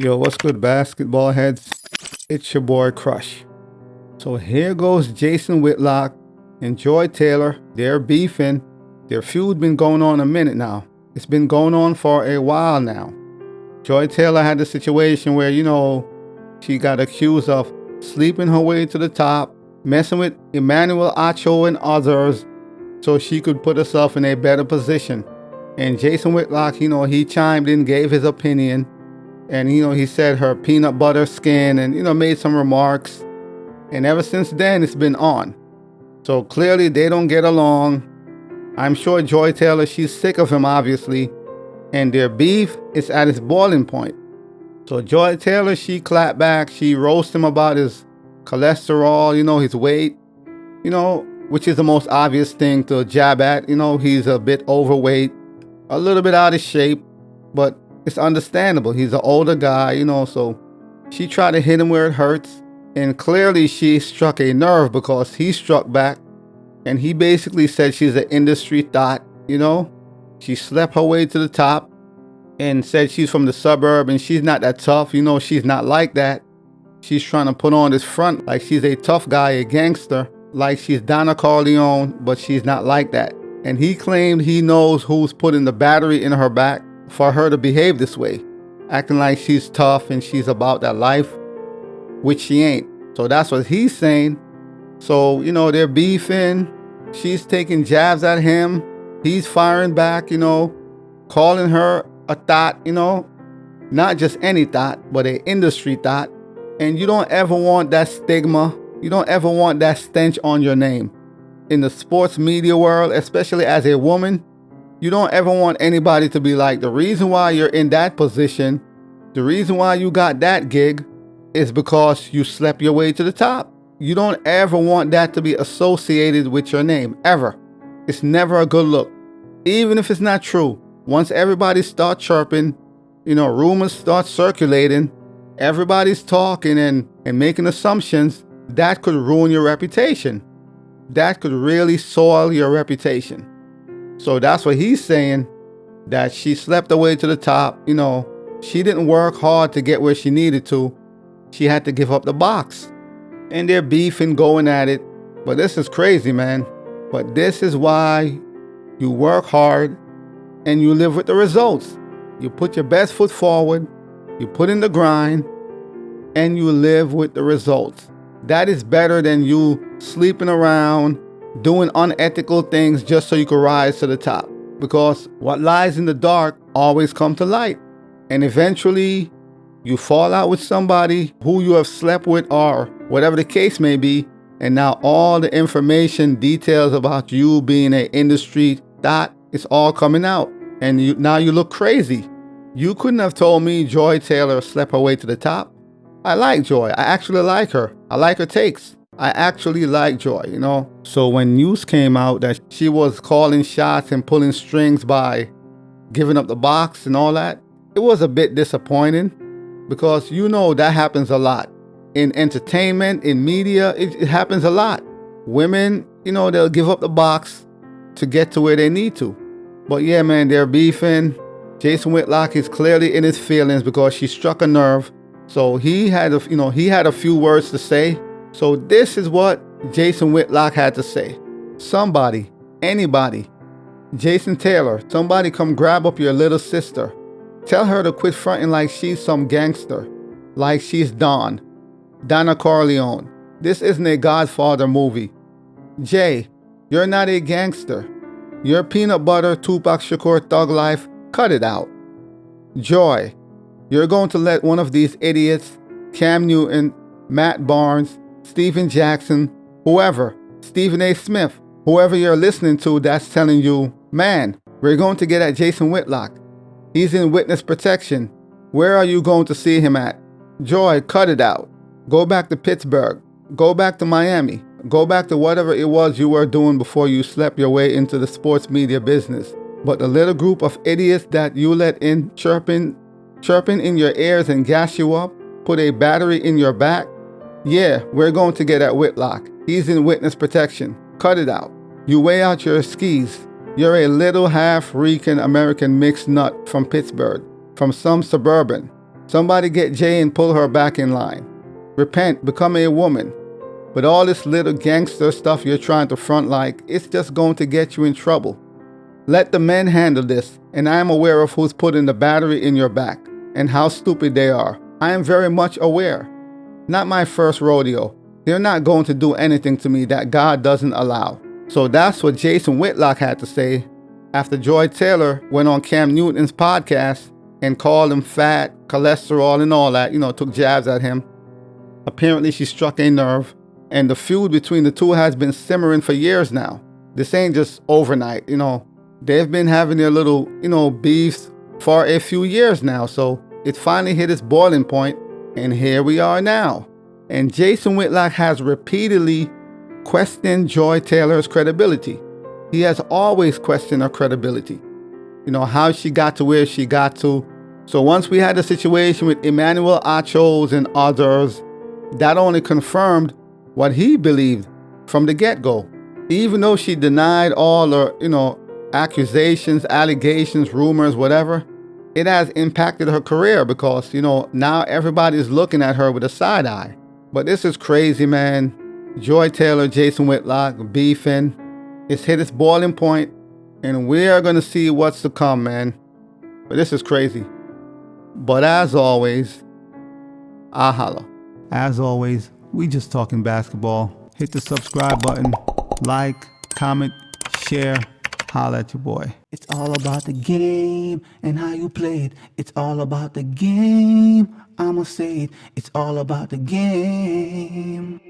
Yo, what's good, basketball heads? It's your boy Crush. So here goes Jason Whitlock and Joy Taylor. They're beefing. Their feud been going on a minute now. It's been going on for a while now. Joy Taylor had the situation where, she got accused of sleeping her way to the top, messing with Emmanuel Acho and others so she could put herself in a better position. And Jason Whitlock, he chimed in, gave his opinion. And, he said her peanut butter skin and, made some remarks. And ever since then, it's been on. So clearly they don't get along. I'm sure Joy Taylor, she's sick of him, obviously. And their beef is at its boiling point. So Joy Taylor, she clapped back. She roasted him about his cholesterol, his weight, which is the most obvious thing to jab at. He's a bit overweight, a little bit out of shape, but it's understandable. He's an older guy, so she tried to hit him where it hurts. And clearly she struck a nerve because he struck back. And he basically said she's an industry thought, She slept her way to the top and said she's from the suburb and she's not that tough. She's not like that. She's trying to put on this front like she's a tough guy, a gangster, like she's Donna Corleone, but she's not like that. And he claimed he knows who's putting the battery in her back for her to behave this way, acting like she's tough and she's about that life, which she ain't. So that's what he's saying. So, they're beefing. She's taking jabs at him. He's firing back, calling her a thought, not just any thought, but an industry thought. And you don't ever want that stigma. You don't ever want that stench on your name. In the sports media world, especially as a woman, you don't ever want anybody to be like, the reason why you're in that position, the reason why you got that gig is because you slept your way to the top. You don't ever want that to be associated with your name, ever. It's never a good look. Even if it's not true. Once everybody starts chirping, rumors start circulating, everybody's talking and making assumptions, that could ruin your reputation. That could really soil your reputation. So that's what he's saying, that she slept her way to the top. She didn't work hard to get where she needed to. She had to give up the box. And they're beefing, going at it. But this is crazy, man. But this is why you work hard and you live with the results. You put your best foot forward, you put in the grind, and you live with the results. That is better than you sleeping around, doing unethical things just so you can rise to the top. Because what lies in the dark always comes to light. And eventually you fall out with somebody who you have slept with or whatever the case may be. And now all the information, details about you being an industry thought is all coming out. And now you look crazy. You couldn't have told me Joy Taylor slept her way to the top. I like Joy. I actually like her. I like her takes. I actually like Joy, So when news came out that she was calling shots and pulling strings by giving up the box and all that, it was a bit disappointing because that happens a lot. In entertainment, in media, it happens a lot. Women, they'll give up the box to get to where they need to. But yeah, man, they're beefing. Jason Whitlock is clearly in his feelings because she struck a nerve. So he had a few words to say. So this is what Jason Whitlock had to say. Somebody, anybody, Jason Taylor, somebody come grab up your little sister. Tell her to quit fronting like she's some gangster, like she's Donna Corleone. This isn't a Godfather movie. Jay, you're not a gangster. Your peanut butter, Tupac Shakur thug life, cut it out. Joy, you're going to let one of these idiots, Cam Newton, Matt Barnes, Steven Jackson, whoever, Stephen A. Smith, whoever you're listening to that's telling you, man, we're going to get at Jason Whitlock. He's in witness protection. Where are you going to see him at? Joy, cut it out. Go back to Pittsburgh. Go back to Miami. Go back to whatever it was you were doing before you slept your way into the sports media business. But the little group of idiots that you let in chirping in your ears and gas you up, put a battery in your back, yeah, we're going to get at Whitlock. He's in witness protection. Cut it out. You weigh out your skis. You're a little half-Rican American mixed nut from Pittsburgh, from some suburban. Somebody get Jay and pull her back in line. Repent, become a woman. But all this little gangster stuff you're trying to front like, it's just going to get you in trouble. Let the men handle this, and I am aware of who's putting the battery in your back and how stupid they are. I am very much aware. Not my first rodeo. They're not going to do anything to me that God doesn't allow. So that's what Jason Whitlock had to say after Joy Taylor went on Cam Newton's podcast and called him fat, cholesterol, and all that, took jabs at him. Apparently she struck a nerve, and the feud between the two has been simmering for years now. This ain't just overnight, They've been having their little, beefs for a few years now, so it finally hit its boiling point, and here we are now. And Jason Whitlock has repeatedly questioned Joy Taylor's credibility. He has always questioned her credibility. How she got to where she got to. So once we had the situation with Emmanuel Achos and others, that only confirmed what he believed from the get-go. Even though she denied all the, accusations, allegations, rumors, whatever, it has impacted her career because, now everybody is looking at her with a side eye. But this is crazy, man. Joy Taylor, Jason Whitlock, beefing. It's hit its boiling point, and we're going to see what's to come, man. But this is crazy. But as always, I holla. As always, we just talking basketball. Hit the subscribe button, like, comment, share. Holla at your boy. It's all about the game and how you play it. It's all about the game. I'ma say it. It's all about the game.